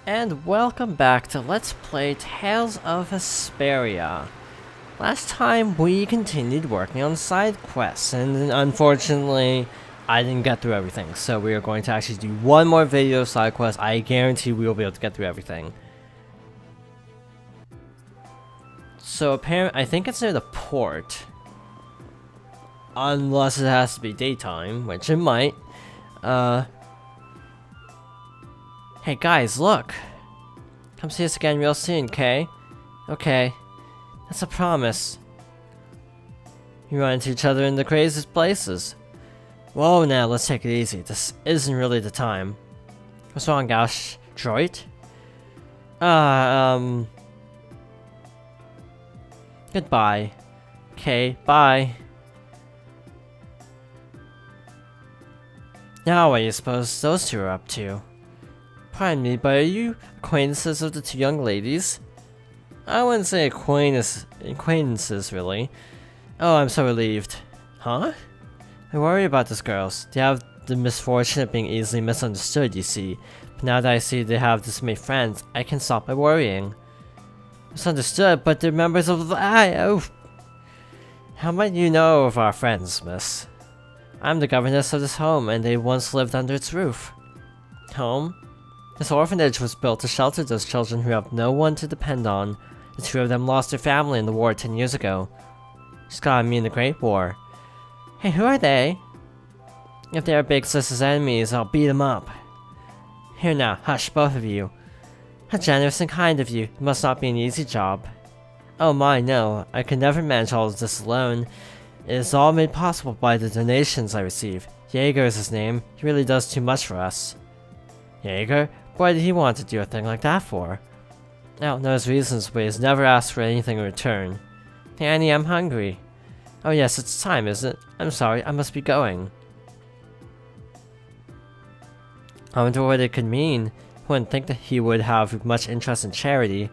and welcome back to Let's Play Tales of Vesperia. Last time we continued working on side quests, and unfortunately I didn't get through everything, so we are going to actually do one more video of side quest. I guarantee we will be able to get through everything. So apparently, I think it's near the port. Unless it has to be daytime, which it might. Hey guys, look! Come see us again real soon, okay? Okay. That's a promise. We run into each other in the craziest places. Whoa now, let's take it easy. This isn't really the time. What's wrong, Gaush? Droid? Goodbye. Okay, bye. Now what do you suppose those two are up to? Pardon me, but are you acquaintances of the two young ladies? I wouldn't say acquaintances, really. Oh, I'm so relieved. Huh? I worry about those girls. They have the misfortune of being easily misunderstood, you see. But now that I see they have this many friends, I can stop my worrying. Misunderstood, but they're members of the... Oh. How might you know of our friends, miss? I'm the governess of this home, and they once lived under its roof. Home? This orphanage was built to shelter those children who have no one to depend on. The two of them lost their family in the war 10 years ago. Just got me in the Great War. Hey, who are they? If they are Big Sis's enemies, I'll beat them up. Here now, hush, both of you. How generous and kind of you. It must not be an easy job. Oh my, no. I could never manage all of this alone. It is all made possible by the donations I receive. Jaeger is his name. He really does too much for us. Jaeger? Why did he want to do a thing like that for? I don't know his reasons, but he's never asked for anything in return. Hey Annie, I'm hungry. Oh yes, it's time, isn't it? I'm sorry, I must be going. I wonder what it could mean. I wouldn't think that he would have much interest in charity.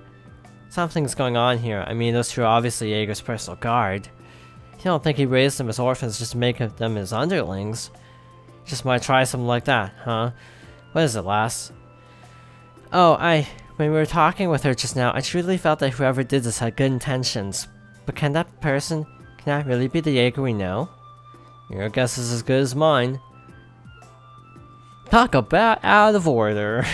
Something's going on here. I mean, those two are obviously Jaeger's personal guard. You don't think he raised them as orphans just to make them his underlings? Just might try something like that, huh? What is it, lass? Oh, when we were talking with her just now, I truly felt that whoever did this had good intentions. But can that really be the Jaeger we know? Your guess is as good as mine. Talk about out of order.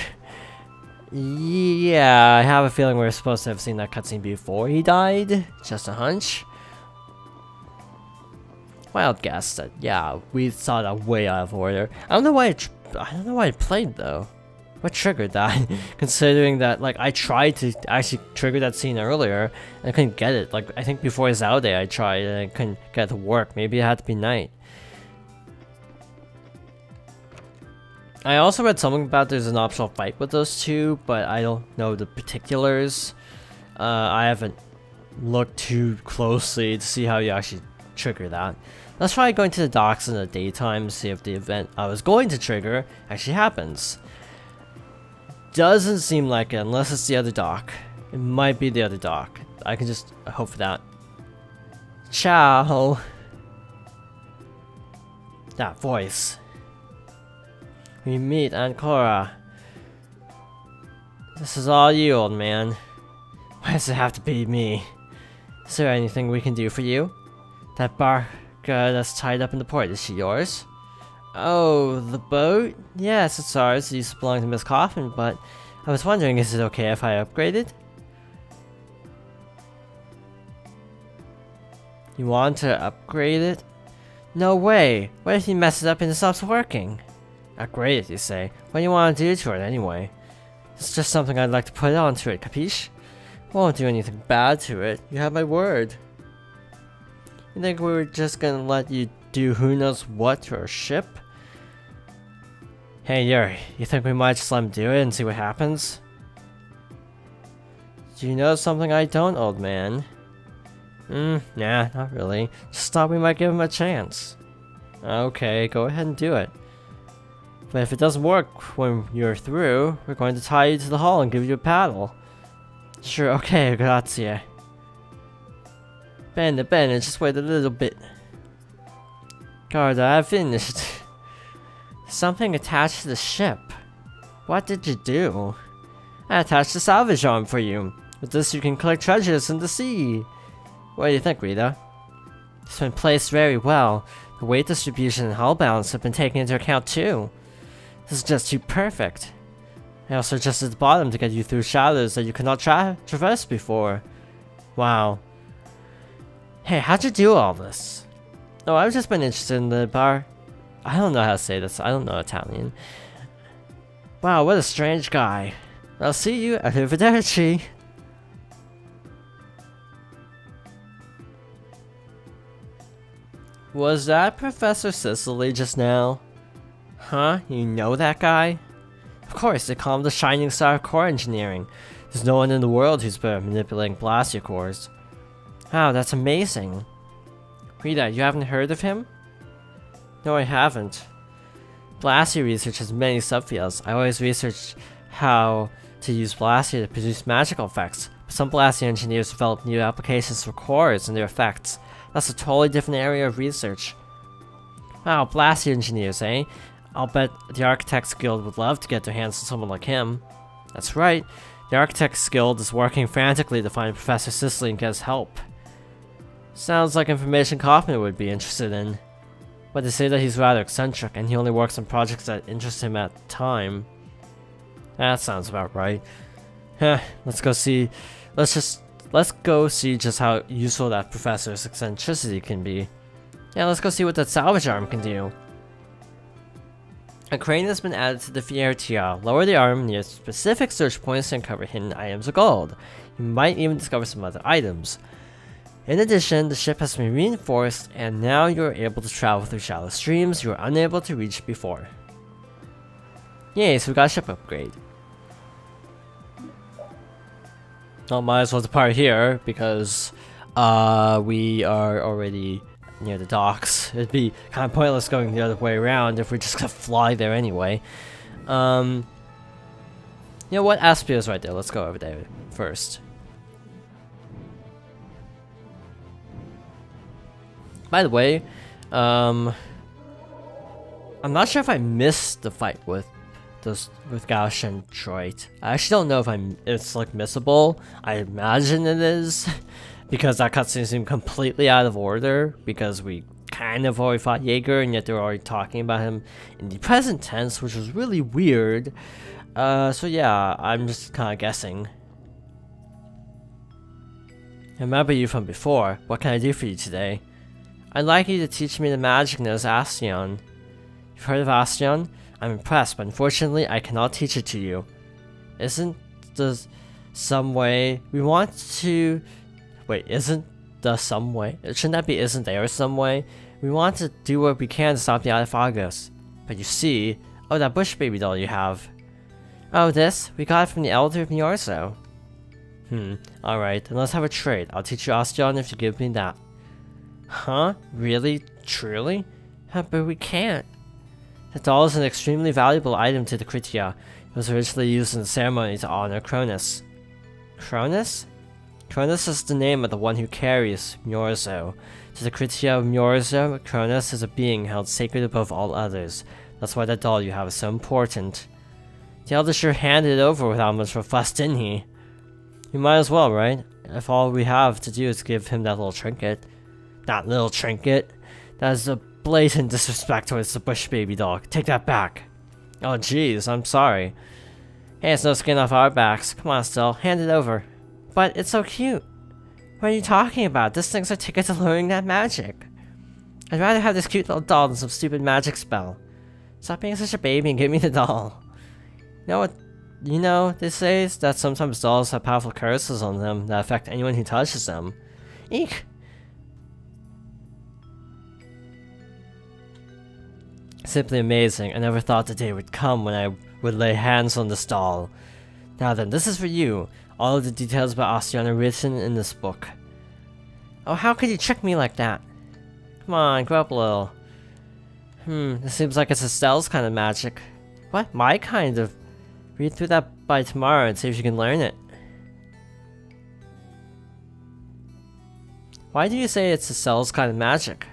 Yeah, I have a feeling we're supposed to have seen that cutscene before he died. Just a hunch. Wild guess that, yeah, we saw that way out of order. I don't know why I played though. What triggered that? Considering that, like, I tried to actually trigger that scene earlier, and I couldn't get it. Like, I think before Zalday I tried, and I couldn't get it to work. Maybe it had to be night. I also read something about there's an optional fight with those two, but I don't know the particulars. I haven't looked too closely to see how you actually trigger that. Let's try going to the docks in the daytime to see if the event I was going to trigger actually happens. Doesn't seem like it unless it's the other dock. It might be the other dock. I can just hope for that. Ciao. That voice. We meet Ancora. This is all you, old man. Why does it have to be me? Is there anything we can do for you? That barca that's tied up in the port, is she yours? Oh, the boat? Yes, it's ours. It used to belong to Miss Coffin, but I was wondering, is it okay if I upgraded? You want to upgrade it? No way! What if you mess it up and it stops working? Upgrade it, you say? What do you want to do to it anyway? It's just something I'd like to put onto it, capiche? Won't do anything bad to it. You have my word. You think we were just gonna let you do who knows what to our ship? Hey Yuri, you think we might just let him do it and see what happens? Do you know something I don't, old man? Nah, not really. Just thought we might give him a chance. Okay, go ahead and do it. But if it doesn't work when you're through, we're going to tie you to the hull and give you a paddle. Sure, okay, grazie. Bene, just wait a little bit. Guarda, I've finished. Something attached to the ship. What did you do? I attached a salvage arm for you. With this you can collect treasures in the sea. What do you think, Rita? It's been placed very well. The weight distribution and hull balance have been taken into account too. This is just too perfect. I also adjusted the bottom to get you through shadows that you could not traverse before. Wow. Hey, how'd you do all this? Oh, I've just been interested in the bar. I don't know how to say this. I don't know Italian. Wow, what a strange guy. I'll see you at Arrivederci. Was that Professor Cicely just now? Huh? You know that guy? Of course, they call him the shining star of core engineering. There's no one in the world who's better at manipulating blaster cores. Wow, that's amazing. Rita, you haven't heard of him? No, I haven't. Blasty research has many subfields. I always research how to use Blasty to produce magical effects, but some Blasty engineers develop new applications for cores and their effects. That's a totally different area of research. Wow, Blasty engineers, eh? I'll bet the Architects Guild would love to get their hands on someone like him. That's right, the Architects Guild is working frantically to find Professor Cicely and get his help. Sounds like information Kaufman would be interested in. But they say that he's rather eccentric, and he only works on projects that interest him at the time. That sounds about right. Let's go see just how useful that professor's eccentricity can be. Yeah, let's go see what that salvage arm can do. A crane has been added to the Vesperia. Lower the arm near specific search points to uncover hidden items of gold. You might even discover some other items. In addition, the ship has been reinforced, and now you are able to travel through shallow streams you were unable to reach before. Yay, so we got a ship upgrade. Well, might as well depart here, because we are already near the docks. It'd be kind of pointless going the other way around if we're just gonna fly there anyway. You know what? Aspio's right there. Let's go over there first. By the way, I'm not sure if I missed the fight with Gauch and Troit. I actually don't know if it's like missable. I imagine it is, because that cutscene seemed completely out of order, because we kind of already fought Jaeger, and yet they were already talking about him in the present tense, which was really weird. So yeah, I'm just kind of guessing. I remember you from before. What can I do for you today? I'd like you to teach me the magic known as Astion. You've heard of Astion? I'm impressed, but unfortunately I cannot teach it to you. Isn't there some way? Shouldn't that be isn't there some way? We want to do what we can to stop the Alphagos. But you see, oh, that bush baby doll you have. Oh, this? We got it from the Elder of Miorzo. Alright, then let's have a trade. I'll teach you Astion if you give me that. Huh? Really? Truly? But we can't. The doll is an extremely valuable item to the Kritia. It was originally used in the ceremony to honor Cronus. Cronus? Cronus is the name of the one who carries Miorzo. To the Kritia of Miorzo, Cronus is a being held sacred above all others. That's why that doll you have is so important. The Elder sure handed it over without much of a fuss, didn't he? You might as well, right? If all we have to do is give him that little trinket. That little trinket? That is a blatant disrespect towards the bush baby dog. Take that back. Oh jeez, I'm sorry. Hey, it's no skin off our backs. Come on, still, hand it over. But it's so cute. What are you talking about? This thing's a ticket to learning that magic. I'd rather have this cute little doll than some stupid magic spell. Stop being such a baby and give me the doll. You know what? You know, they say that sometimes dolls have powerful curses on them that affect anyone who touches them. Eek! Simply amazing. I never thought the day would come when I would lay hands on this doll. Now then, this is for you. All of the details about Astion are written in this book. Oh, how could you trick me like that? Come on, grow up a little. This seems like it's Estelle's kind of magic. What? My kind of? Read through that by tomorrow and see if you can learn it. Why do you say it's Estelle's kind of magic?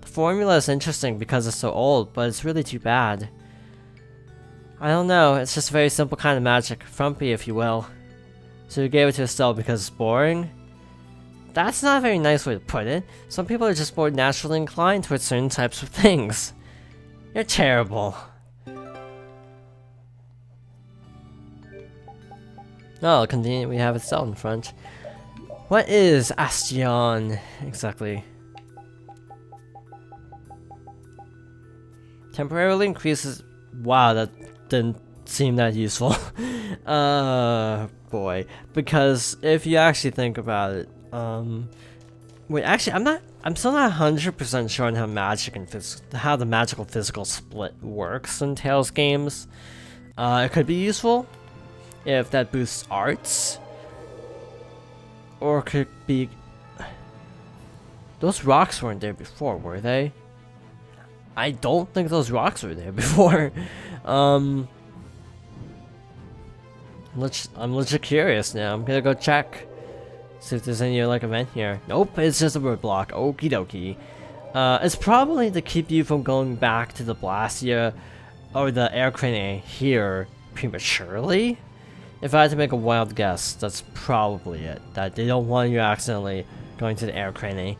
The formula is interesting because it's so old, but it's really too bad. I don't know, it's just a very simple kind of magic. Frumpy, if you will. So you gave it to Estelle because it's boring? That's not a very nice way to put it. Some people are just more naturally inclined towards certain types of things. You're terrible. Oh, convenient we have Estelle in front. What is Astion exactly? Temporarily increases. Wow, that didn't seem that useful. Boy. Because if you actually think about it, wait, actually, I'm still not 100% sure on how magic and how the magical physical split works in Tales games. It could be useful if that boosts arts, or it could be. Those rocks weren't there before, were they? I don't think those rocks were there before. I'm legit curious now. I'm gonna go check. See if there's any like event here. Nope, it's just a roadblock. Okie dokie. It's probably to keep you from going back to the Blastia or the air crane here prematurely. If I had to make a wild guess, that's probably it. That they don't want you accidentally going to the air crane.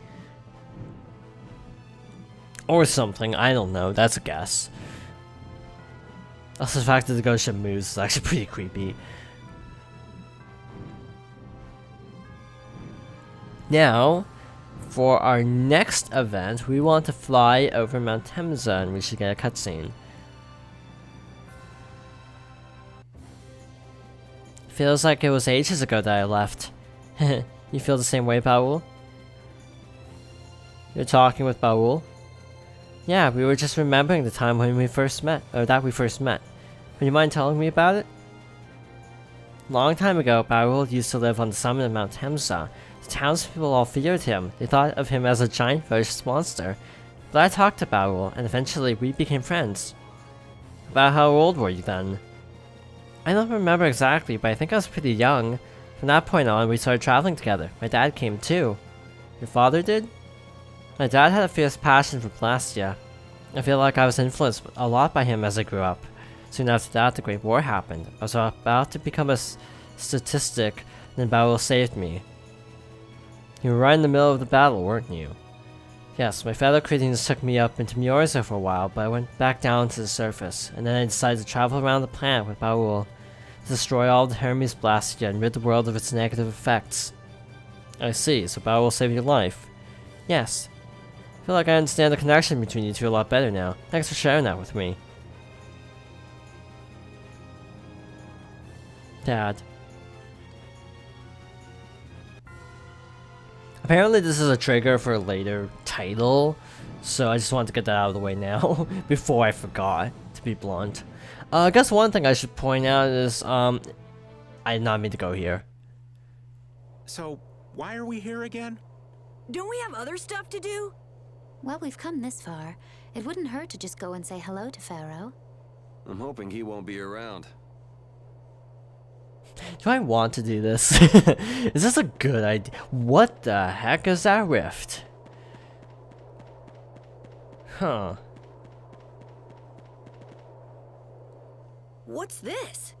Or something, I don't know, that's a guess. Also, the fact that the ghost ship moves is actually pretty creepy. Now, for our next event, we want to fly over Mount Temza and we should get a cutscene. Feels like it was ages ago that I left. You feel the same way, Baul? You're talking with Baul? Yeah, we were just remembering the time when we first met, or that we first met. Would you mind telling me about it? Long time ago, Baul used to live on the summit of Mount Temza. The townspeople all feared him. They thought of him as a giant ferocious monster. But I talked to Baul, and eventually we became friends. About how old were you then? I don't remember exactly, but I think I was pretty young. From that point on, we started traveling together. My dad came too. Your father did? My dad had a fierce passion for Blastia. I feel like I was influenced a lot by him as I grew up. Soon after that, the Great War happened. I was about to become a statistic, and then Baul saved me. You were right in the middle of the battle, weren't you? Yes, my fellow Cretians took me up into Miorza for a while, but I went back down to the surface, and then I decided to travel around the planet with Baul to destroy all the Hermes Blastia and rid the world of its negative effects. I see, so Baul saved your life. Yes. I feel like I understand the connection between you two a lot better now. Thanks for sharing that with me. Dad. Apparently this is a trigger for a later title, so I just wanted to get that out of the way now, before I forgot, to be blunt. I guess one thing I should point out is, I did not mean to go here. So, why are we here again? Don't we have other stuff to do? Well, we've come this far. It wouldn't hurt to just go and say hello to Pharaoh. I'm hoping he won't be around. Do I want to do this? Is this a good idea? What the heck is that rift? Huh. What's this?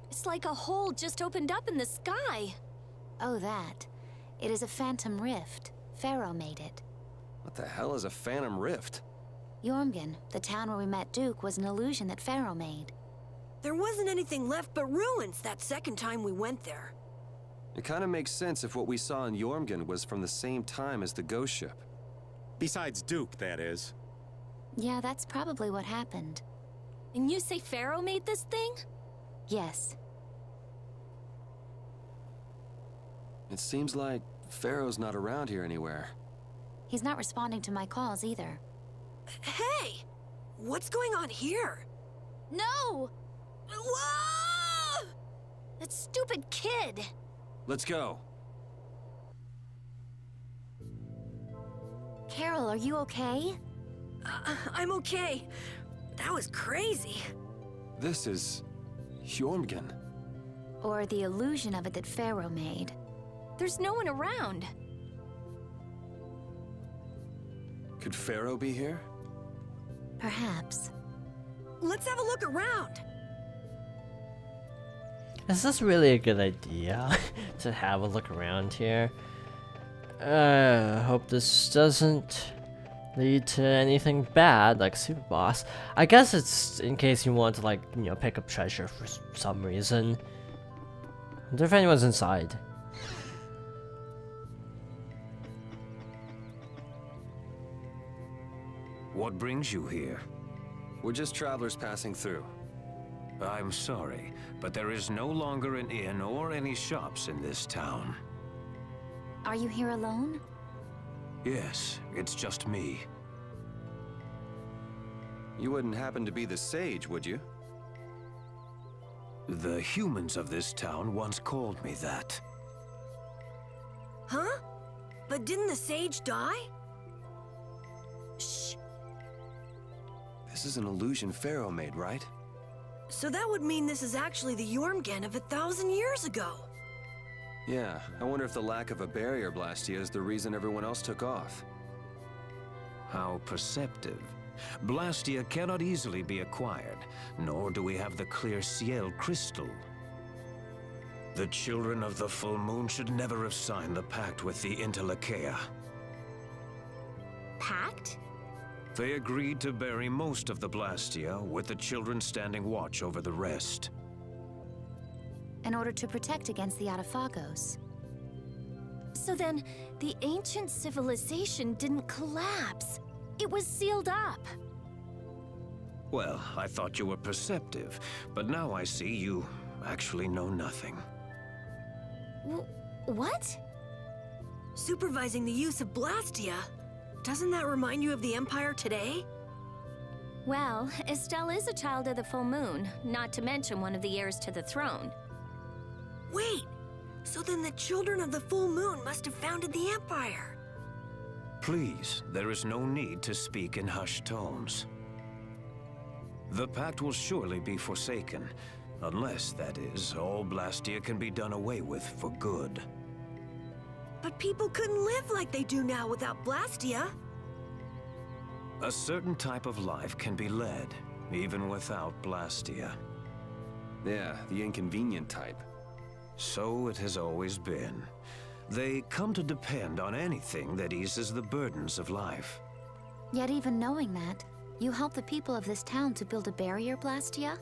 It's like a hole just opened up in the sky. Oh, that. It is a phantom rift. Pharaoh made it. What the hell is a phantom rift? Jormungand, the town where we met Duke, was an illusion that Pharaoh made. There wasn't anything left but ruins that second time we went there. It kind of makes sense if what we saw in Jormungand was from the same time as the ghost ship. Besides Duke, that is. Yeah, that's probably what happened. And you say Pharaoh made this thing? Yes. It seems like Pharaoh's not around here anywhere. He's not responding to my calls either. Hey! What's going on here? No! Whoa! That stupid kid! Let's go. Carol, are you okay? I'm okay. That was crazy. This is Jormungand. Or the illusion of it that Pharaoh made. There's no one around. Could Pharaoh be here? Perhaps. Let's have a look around. Is this really a good idea to have a look around here? Hope this doesn't lead to anything bad, like Super Boss. I guess it's in case you want to, like, you know, pick up treasure for some reason. I wonder if anyone's inside. What brings you here? We're just travelers passing through. I'm sorry, but there is no longer an inn or any shops in this town. Are you here alone? Yes, it's just me. You wouldn't happen to be the sage, would you? The humans of this town once called me that. Huh? But didn't the sage die? Shh. This is an illusion Pharaoh made, right? So that would mean this is actually the Jormungand of 1,000 years ago. Yeah, I wonder if the lack of a barrier blastia is the reason everyone else took off. How perceptive. Blastia cannot easily be acquired, nor do we have the clear Ciel crystal. The children of the full moon should never have signed the pact with the Interlakeia. Pact? They agreed to bury most of the Blastia, with the children standing watch over the rest. In order to protect against the Adaphagos. So then, the ancient civilization didn't collapse. It was sealed up. Well, I thought you were perceptive, but now I see you actually know nothing. What? Supervising the use of Blastia. Doesn't that remind you of the Empire today? Well, Estelle is a child of the full moon, not to mention one of the heirs to the throne. Wait, so then the children of the full moon must have founded the Empire. Please, there is no need to speak in hushed tones. The pact will surely be forsaken, unless, that is, all Blastia can be done away with for good. But people couldn't live like they do now without Blastia. A certain type of life can be led, even without Blastia. Yeah, the inconvenient type. So it has always been. They come to depend on anything that eases the burdens of life. Yet even knowing that, you help the people of this town to build a barrier, Blastia?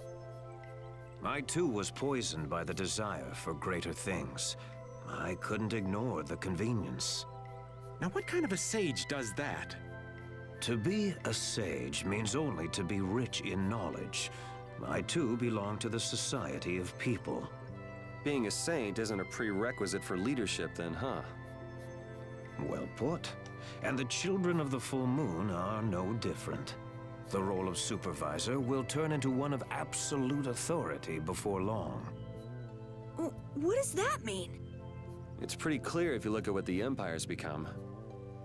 I too was poisoned by the desire for greater things. I couldn't ignore the convenience. Now, what kind of a sage does that? To be a sage means only to be rich in knowledge. I too belong to the society of people. Being a saint isn't a prerequisite for leadership then, huh? Well put. And the children of the full moon are no different. The role of supervisor will turn into one of absolute authority before long. What does that mean? It's pretty clear if you look at what the Empire's become.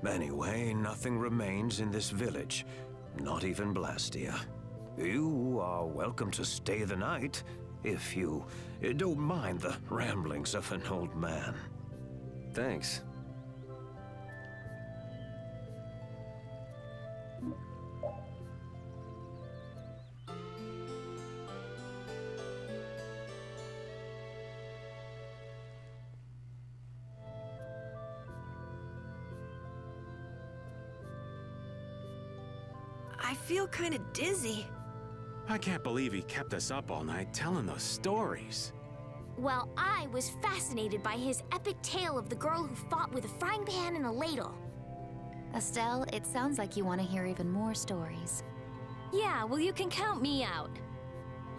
Anyway, nothing remains in this village. Not even Blastia. You are welcome to stay the night, if you don't mind the ramblings of an old man. Thanks. I feel kind of dizzy. I can't believe he kept us up all night telling those stories. Well, I was fascinated by his epic tale of the girl who fought with a frying pan and a ladle. Estelle, it sounds like you want to hear even more stories. Yeah, well, you can count me out.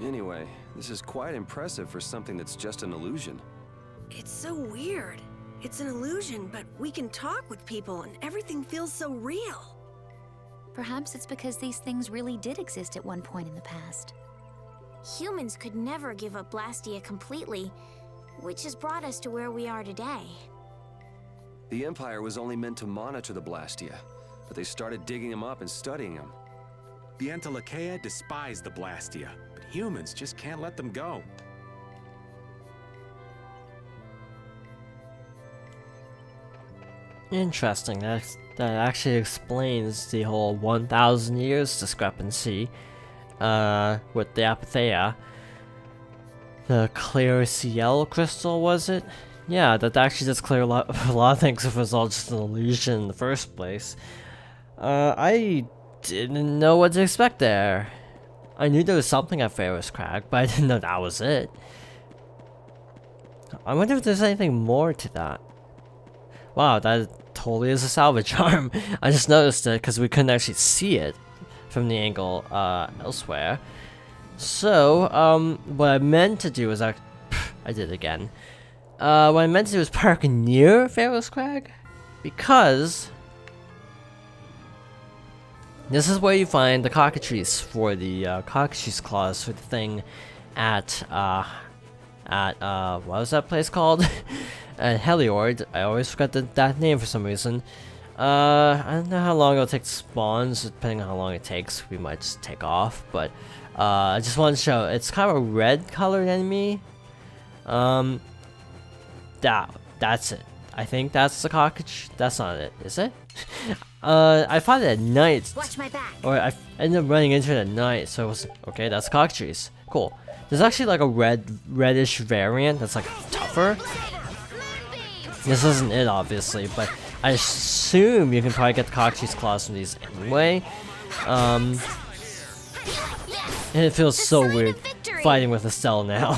Anyway, this is quite impressive for something that's just an illusion. It's so weird. It's an illusion, but we can talk with people and everything feels so real. Perhaps it's because these things really did exist at one point in the past. Humans could never give up Blastia completely, which has brought us to where we are today. The Empire was only meant to monitor the Blastia, but they started digging them up and studying them. The Interlakeia despise the Blastia, but humans just can't let them go. Interesting. That actually explains the whole 1,000 years discrepancy with the Apatheia. the clear CL crystal, was it? Yeah, that actually does clear a lot of things if it was all just an illusion in the first place. I didn't know what to expect there. I knew there was something at Pharaoh's Crag, but I didn't know that was it. I wonder if there's anything more to that. Wow, that totally is a salvage arm. I just noticed it because we couldn't actually see it from the angle elsewhere. So, what I meant to do is I did it again. What I meant to do is park near Pharaoh's Crag, because this is where you find the cockatrice for the cockatrice claws for the thing at what was that place called? At Heliord. I always forget that name for some reason. I don't know how long it'll take to spawn, so depending on how long it takes, we might just take off, but I just wanted to show, it's kind of a red colored enemy. That's it. I think that's the cockatrice. That's not it, is it? I fought it at night. Watch my back. Or I ended up running into it at night, so it was okay. That's cockatrice. Cool. There's actually like a reddish variant that's like tougher. This isn't it, obviously, but I assume you can probably get the cockatrice claws from these anyway. And it feels so weird fighting with Estelle now.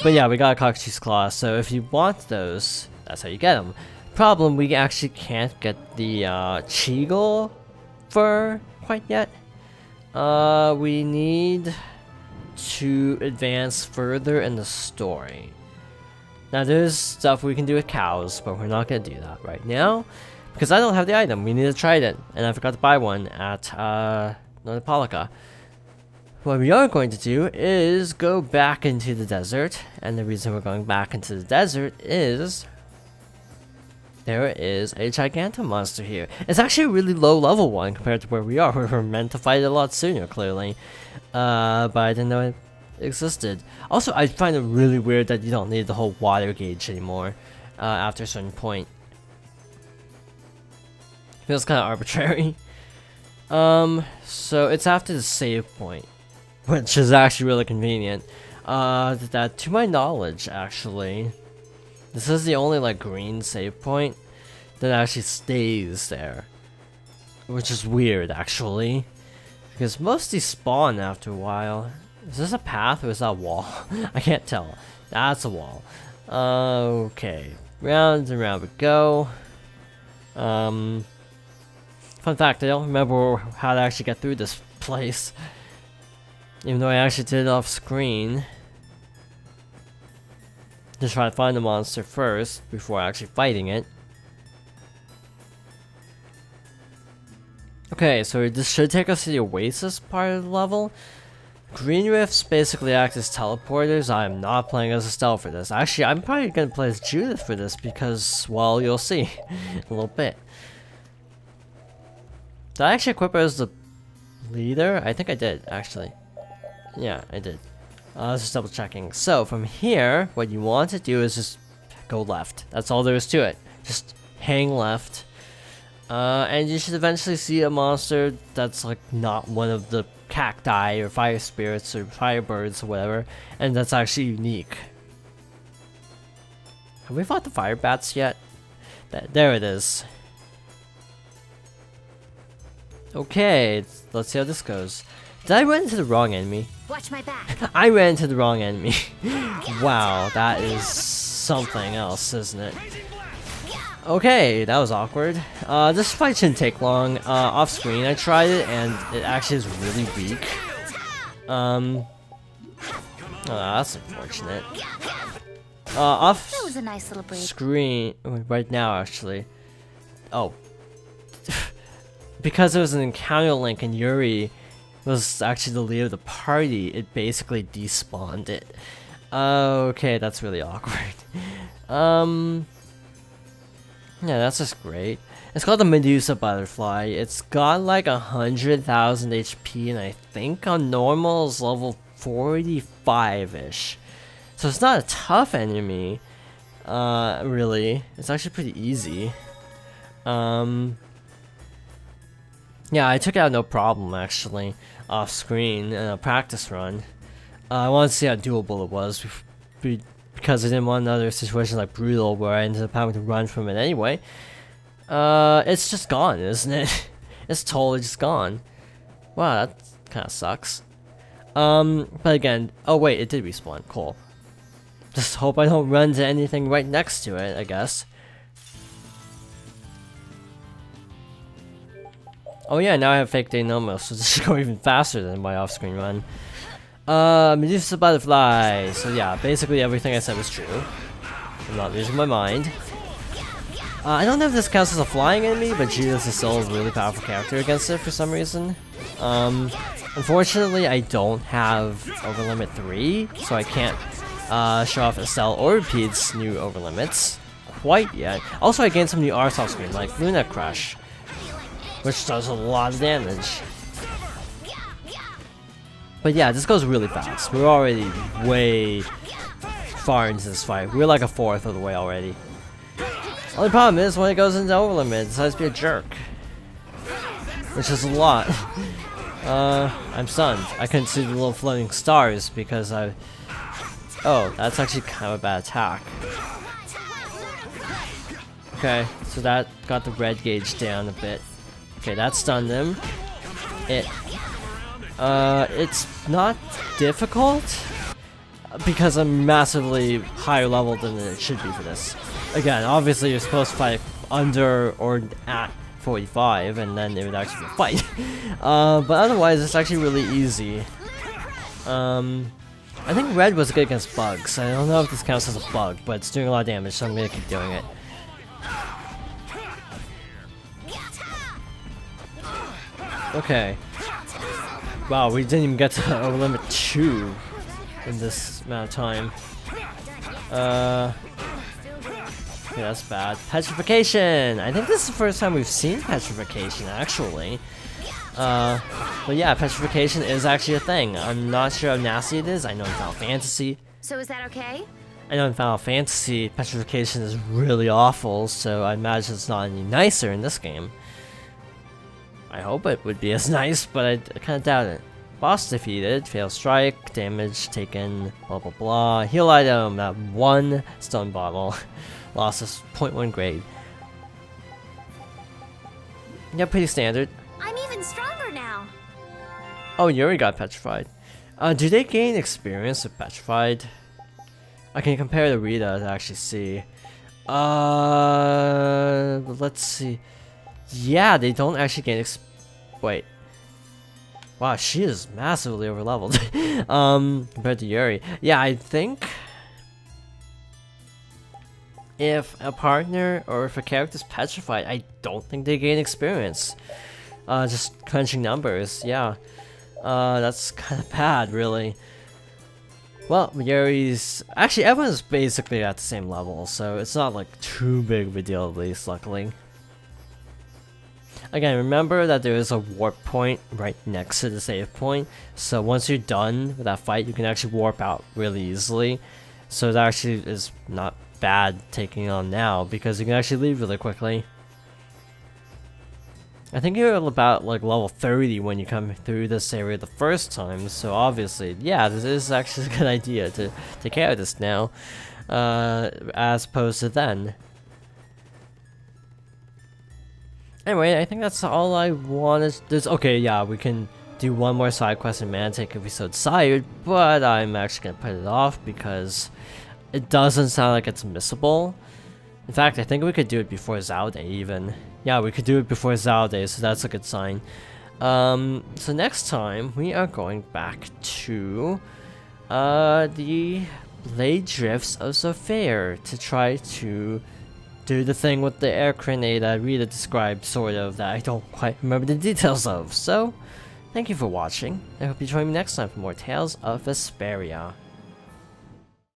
But yeah, we got a cockatrice claw, so if you want those, that's how you get them. Problem, we actually can't get the Cheagle fur quite yet. We need to advance further in the story. Now there's stuff we can do with cows, but we're not going to do that right now because I don't have the item. We need a trident, and I forgot to buy one at Nordpolica. What we are going to do is go back into the desert, and the reason we're going back into the desert is there is a gigantic monster here. It's actually a really low level one compared to where we are. We were meant to fight it a lot sooner, clearly, but I didn't know it existed. Also, I find it really weird that you don't need the whole water gauge anymore after a certain point. Feels kind of arbitrary. So it's after the save point, which is actually really convenient. That, to my knowledge, actually, this is the only like green save point that actually stays there, which is weird actually, because most of these spawn after a while. Is this a path or is that a wall? I can't tell. That's a wall. Okay, round and round we go. Fun fact, I don't remember how to actually get through this place, even though I actually did it off screen. Just try to find the monster first before actually fighting it. Okay, so this should take us to the Oasis part of the level. Green Rifts basically act as teleporters. I am not playing as Estelle for this. Actually, I'm probably going to play as Judith for this because, well, you'll see in a little bit. Did I actually equip her as the leader? I think I did, actually. Yeah, I did. I was just double checking. So, from here, what you want to do is just go left. That's all there is to it. Just hang left. And you should eventually see a monster that's like not one of the cacti or fire spirits or firebirds or whatever, and that's actually unique. Have we fought the fire bats yet? There it is. Okay, let's see how this goes. Did I run into the wrong enemy? Watch my back. I ran into the wrong enemy. Wow, that is something else, isn't it? Okay, that was awkward. This fight shouldn't take long. Off screen, I tried it, and it actually is really weak. Oh, that's unfortunate. Off That was a nice little break. screen, right now, actually. Oh. Because it was an encounter link and Yuri was actually the leader of the party, it basically despawned it. Okay, that's really awkward. Yeah, that's just great. It's called the Medusa Butterfly. It's got like 100,000 HP, and I think on normal is level 45-ish. So it's not a tough enemy, really. It's actually pretty easy. Yeah, I took it out no problem, actually, off screen in a practice run. I wanted to see how doable it was because I didn't want another situation like Brutal where I ended up having to run from it anyway. It's just gone, isn't it? It's totally just gone. Wow, that kind of sucks. But again, oh wait, it did respawn. Cool. Just hope I don't run into anything right next to it, I guess. Oh yeah, now I have fake Dynamo, so this should go even faster than my off-screen run. Medusa Butterfly. So yeah, basically everything I said was true. I'm not losing my mind. I don't know if this counts as a flying enemy, but Judas is still a really powerful character against it for some reason. Unfortunately, I don't have Overlimit 3, so I can't show off Estelle or Pete's new Overlimits quite yet. Also, I gained some new arts off screen, like Luna Crush, which does a lot of damage. But yeah, this goes really fast. We're already way far into this fight. We're like a fourth of the way already. Only problem is when it goes into Overlimit, it decides to be a jerk. Which is a lot. I'm stunned. I couldn't see the little floating stars because I... Oh, that's actually kind of a bad attack. Okay, so that got the red gauge down a bit. Okay, that stunned him. It's not difficult because I'm massively higher level than it should be for this. Again, obviously you're supposed to fight under or at 45 and then it would actually be a fight. But otherwise it's actually really easy. I think red was good against bugs. I don't know if this counts as a bug, but it's doing a lot of damage, so I'm gonna keep doing it. Okay. Wow, we didn't even get to Overlimit 2 in this amount of time. Okay, that's bad. Petrification! I think this is the first time we've seen Petrification, actually. But yeah, Petrification is actually a thing. I'm not sure how nasty it is. I know in Final Fantasy. So is that okay? I know in Final Fantasy, Petrification is really awful, so I imagine it's not any nicer in this game. I hope it would be as nice, but I kind of doubt it. Boss defeated, fail strike, damage taken, blah blah blah. Heal item at 1 stone bottle. Loss is 0.1 grade. Yeah, pretty standard. I'm even stronger now. Oh, Yuri got petrified. Do they gain experience with petrified? I can compare to Rita to actually see. Let's see. Yeah, they don't actually gain wait. Wow, she is massively overleveled. Compared to Yuri. Yeah, I think if a partner or if a character's petrified, I don't think they gain experience. Just crunching numbers, yeah. That's kind of bad, really. Well, Yuri's... Actually, everyone's basically at the same level, so it's not like too big of a deal, at least, luckily. Again, remember that there is a warp point right next to the save point, so once you're done with that fight, you can actually warp out really easily. So that actually is not bad taking on now, because you can actually leave really quickly. I think you're about like level 30 when you come through this area the first time, so obviously, yeah, this is actually a good idea to take care of this now, as opposed to then. Anyway, I think that's all I wanted. Okay, yeah, we can do one more side quest in Mantic if we so desired, but I'm actually gonna put it off because it doesn't sound like it's missable. In fact, I think we could do it before Zao Day even. Yeah, we could do it before Zao Day, so that's a good sign. So next time, we are going back to the Blade Drifts of Zofeir to try to do the thing with the air grenade that Rita described, sort of, that I don't quite remember the details of. So, thank you for watching. I hope you join me next time for more Tales of Vesperia.